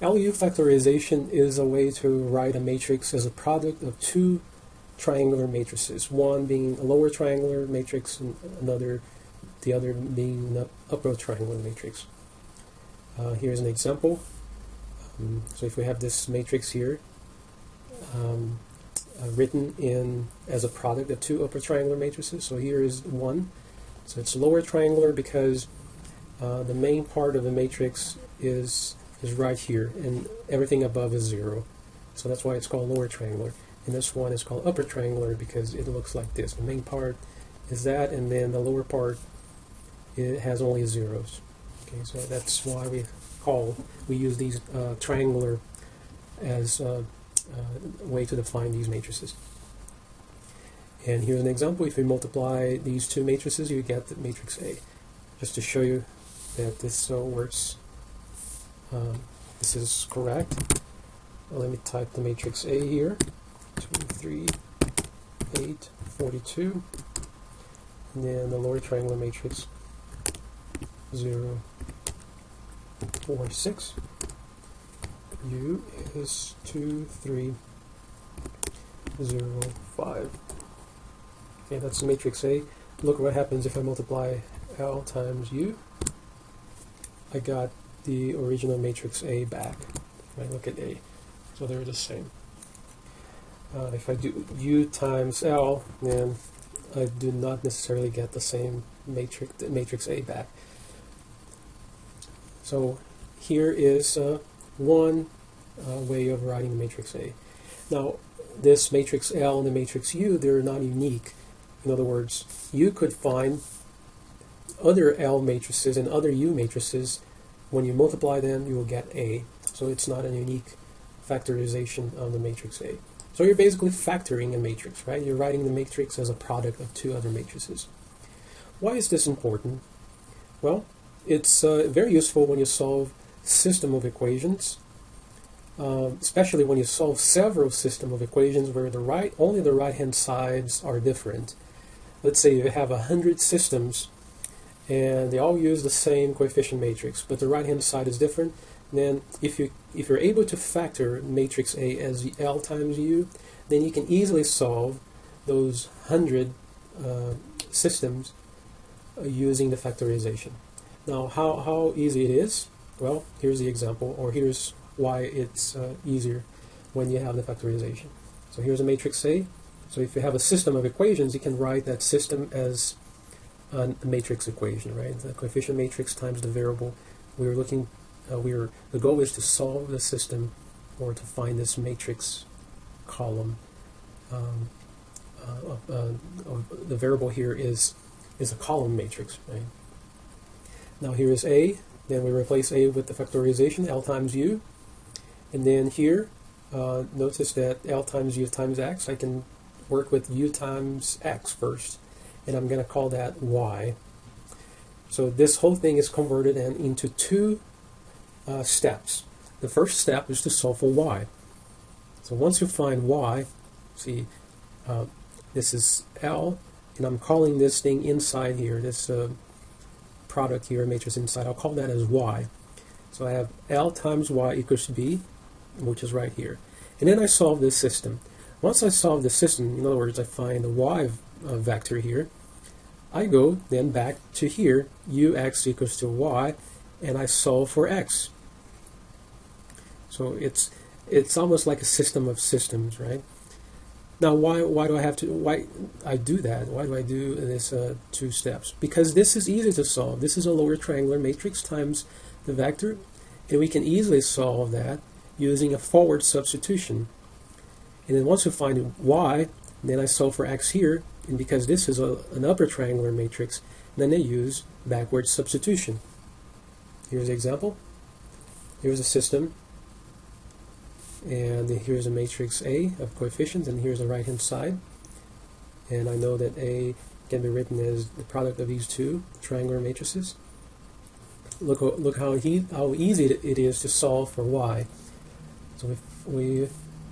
LU factorization is a way to write a matrix as a product of two triangular matrices, one being a lower triangular matrix and the other being an upper triangular matrix. Here's an example. So if we have this matrix here written in as a product of two upper triangular matrices, so here is one. So it's lower triangular because the main part of the matrix is right here, and everything above is 0. So that's why it's called lower triangular. And this one is called upper triangular because it looks like this. The main part is that, and then the lower part, it has only zeros. Okay, so that's why we use these triangular as a way to define these matrices. And here's an example. If we multiply these two matrices, you get the matrix A. Just to show you that this works, this is correct. Let me type the matrix A here. 2, 3, 8, 42. And then the lower triangular matrix 0, 4, 6. U is 2, 3, 0, 5. Okay, that's the matrix A. Look what happens if I multiply L times U. I got the original matrix A back. Right, look at A. So they're the same. If I do U times L, then I do not necessarily get the same matrix A back. So here is one way of writing the matrix A. Now, this matrix L and the matrix U, they're not unique. In other words, you could find other L matrices and other U matrices. When you multiply them, you will get A. So it's not a unique factorization of the matrix A. So you're basically factoring a matrix, right? You're writing the matrix as a product of two other matrices. Why is this important? Well, it's very useful when you solve system of equations, especially when you solve several system of equations where only the right-hand sides are different. Let's say you have 100 systems and they all use the same coefficient matrix, but the right-hand side is different. Then if you're able to factor matrix A as L times U, then you can easily solve those 100 systems using the factorization. Now, how easy it is? Well, here's the example, or here's why it's easier when you have the factorization. So here's a matrix A. So if you have a system of equations, you can write that system as a matrix equation, right? The coefficient matrix times the variable. We're looking. The goal is to solve the system, or to find this matrix column. The variable here is a column matrix, right? Now here is A. Then we replace A with the factorization, L times U. And then here, notice that L times U times X, I can work with U times X first. And I'm going to call that Y. So this whole thing is converted into two steps. The first step is to solve for Y. So once you find Y, see, this is L, and I'm calling this thing inside here, this product here, matrix inside, I'll call that as Y. So I have L times Y equals B, which is right here. And then I solve this system. Once I solve the system, in other words, I find the Y vector here, I go then back to here, Ux equals to Y, and I solve for X. So it's almost like a system of systems, right? Now, why do I do that? Why do I do this two steps? Because this is easy to solve. This is a lower triangular matrix times the vector, and we can easily solve that using a forward substitution. And then once we find Y, then I solve for X here, and because this is an upper triangular matrix, then I use backward substitution. Here's an example. Here's a system. And here's a matrix A of coefficients, and here's the right-hand side. And I know that A can be written as the product of these two triangular matrices. Look how easy it is to solve for Y. So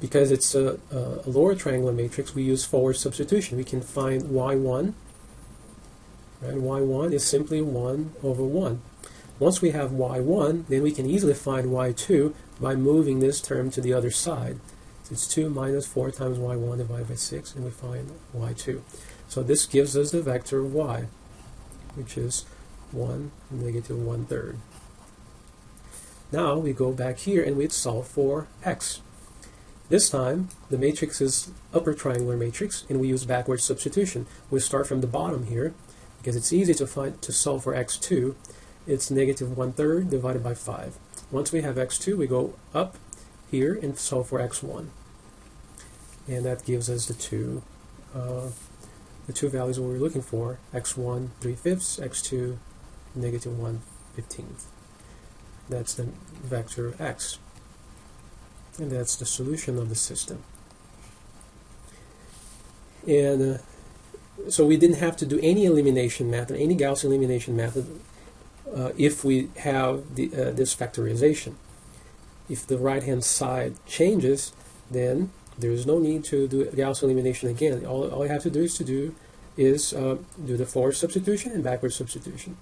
because it's a lower triangular matrix, we use forward substitution. We can find Y1. Right? Y1 is simply 1 over 1. Once we have y1, then we can easily find y2 by moving this term to the other side. So it's 2 minus 4 times y1 divided by 6, and we find y2. So this gives us the vector of y, which is 1, negative 1/3. Now we go back here and we'd solve for x. This time, the matrix is upper triangular matrix, and we use backward substitution. We start from the bottom here, because it's easy to solve for x2. It's negative 1/3 divided by 5. Once we have x2, we go up here and solve for x1. And that gives us the two values we're looking for, x1 3/5, x2 negative 1/15. That's the vector x. And that's the solution of the system. And so we didn't have to do any elimination method, any Gaussian elimination method, if we have this factorization. If the right-hand side changes, then there is no need to do Gaussian elimination again. All you have to do is do the forward substitution and backward substitution.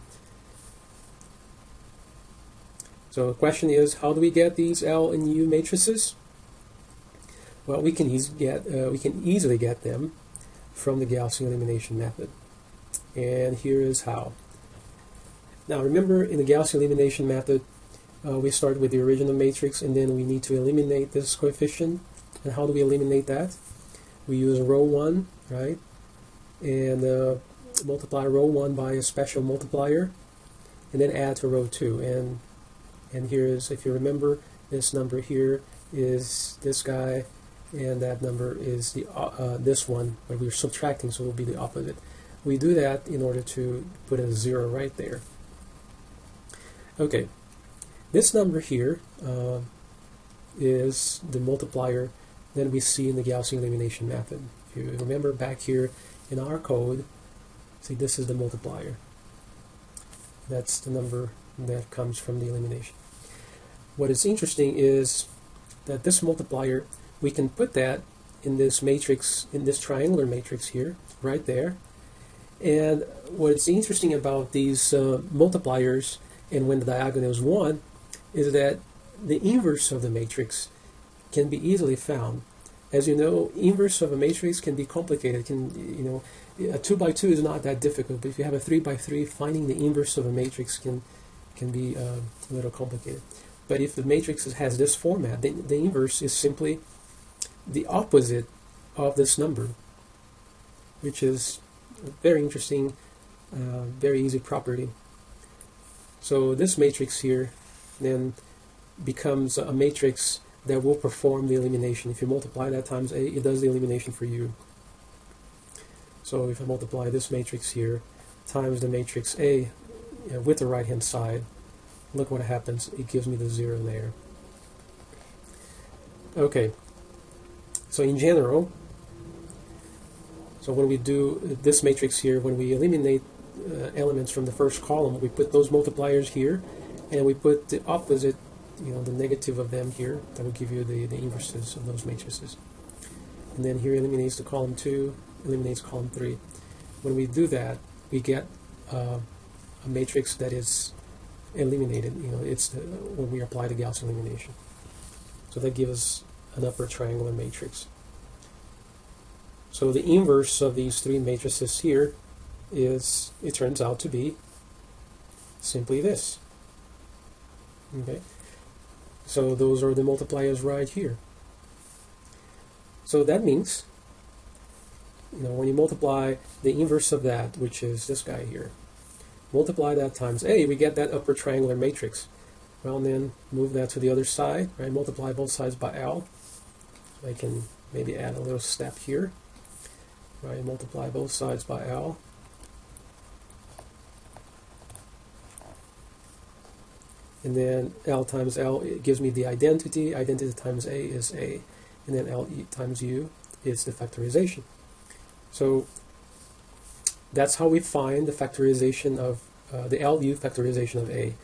So the question is, how do we get these L and U matrices? Well, we can easily get them from the Gaussian elimination method. And here is how. Now remember, in the Gaussian elimination method, we start with the original matrix, and then we need to eliminate this coefficient. And how do we eliminate that? We use row 1, right? And multiply row 1 by a special multiplier, and then add to row 2. And here is, if you remember, this number here is this guy, and that number is this one, where we're subtracting, so it will be the opposite. We do that in order to put a 0 right there. Okay, this number here is the multiplier that we see in the Gaussian elimination method. If you remember back here in our code, see, this is the multiplier. That's the number that comes from the elimination. What is interesting is that this multiplier, we can put that in this matrix, in this triangular matrix here, right there. And what's interesting about these multipliers, and when the diagonal is 1, is that the inverse of the matrix can be easily found. As you know, inverse of a matrix can be complicated. A 2 by 2 is not that difficult, but if you have a 3 by 3, finding the inverse of a matrix can be a little complicated. But if the matrix has this format, then the inverse is simply the opposite of this number, which is a very interesting, very easy property. So this matrix here then becomes a matrix that will perform the elimination. If you multiply that times A, it does the elimination for you. So if I multiply this matrix here times the matrix A with the right-hand side, look what happens. It gives me the 0 there. Okay, so in general, so when we do this matrix here, when we eliminate elements from the first column, we put those multipliers here, and we put the opposite, the negative of them here. That will give you the inverses of those matrices. And then here eliminates the column 2, eliminates column 3. When we do that, we get a matrix that is eliminated. It's when we apply the Gaussian elimination. So that gives us an upper triangular matrix. So the inverse of these 3 matrices here is, it turns out to be simply this. Okay, so those are the multipliers right here. So that means, when you multiply the inverse of that, which is this guy here, multiply that times A, we get that upper triangular matrix. Well, then move that to the other side, right? Multiply both sides by L. I can maybe add a little step here, right? Multiply both sides by L. And then L times L, it gives me the identity. Identity times A is A. And then L times U is the factorization. So that's how we find the factorization of the LU factorization of A.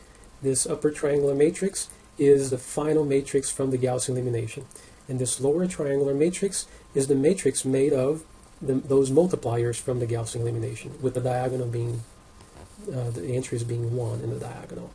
This upper triangular matrix is the final matrix from the Gaussian elimination. And this lower triangular matrix is the matrix made of those multipliers from the Gaussian elimination, with the diagonal being, the entries being 1 in the diagonal.